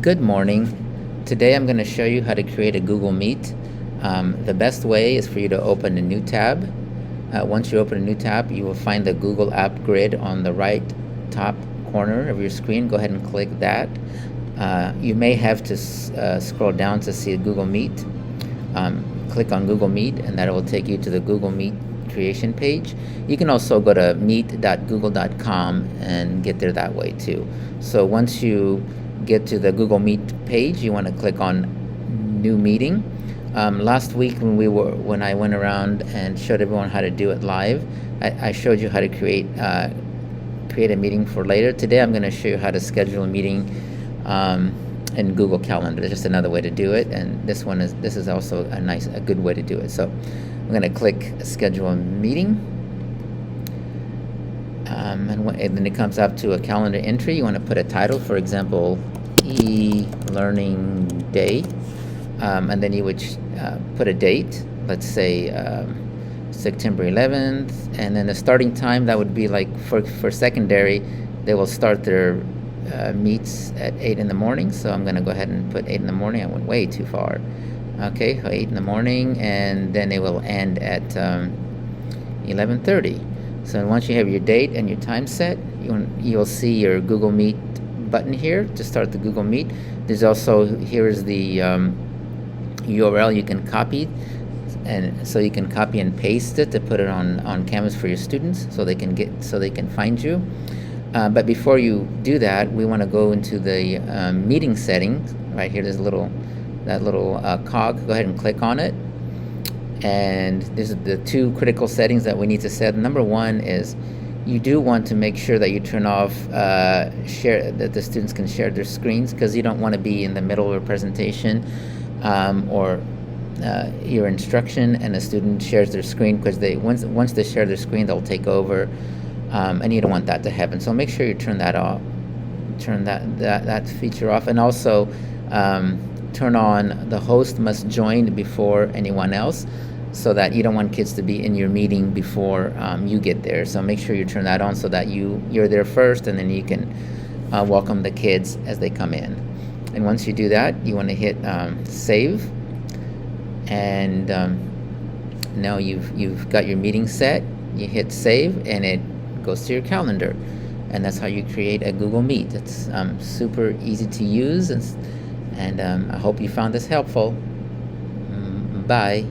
Good morning. Today I'm going to show you how to create a Google Meet. The best way is for you to open a new tab. Once you open a new tab, you will find the Google App Grid on the right top corner of your screen. Go ahead and click that. You may have to scroll down to see a Google Meet. Click on Google Meet and that will take you to the Google Meet creation page. You can also go to meet.google.com and get there that way too. So once you get to the Google Meet page, you want to click on New Meeting. Last week when I went around and showed everyone how to do it live, I showed you how to create a meeting for later. Today I'm going to show you how to schedule a meeting in Google Calendar. It's just another way to do it, and this is also a good way to do it. So I'm going to click Schedule a Meeting. And then it comes up to a calendar entry. You want to put a title, for example, e-learning day, and then you would put a date, let's say September 11th, and then the starting time, that would be like for secondary, they will start their meets at 8 in the morning, so I'm going to go ahead and put 8 in the morning. I went way too far. Okay, 8 in the morning, and then it will end at 11:30. So once you have your date and your time set, you'll see your Google Meet button here to start the Google Meet. There's also, here's the URL you can copy, and so you can copy and paste it to put it on Canvas for your students so they can find you. But before you do that, we want to go into the meeting settings. Right here, there's that little cog. Go ahead and click on it. And these are the two critical settings that we need to set. Number one is you do want to make sure that you turn off that the students can share their screens, because you don't want to be in the middle of a presentation or your instruction and a student shares their screen, because once they share their screen, they'll take over, and you don't want that to happen. So make sure you turn that off, turn that feature off, and also turn on the host must join before anyone else, so that you don't want kids to be in your meeting before you get there. So make sure you turn that on so that you're there first, and then you can welcome the kids as they come in. And once you do that, you want to hit save, and now you've got your meeting set. You hit save and it goes to your calendar, and that's how you create a Google Meet. It's super easy to use, and I hope you found this helpful. Bye.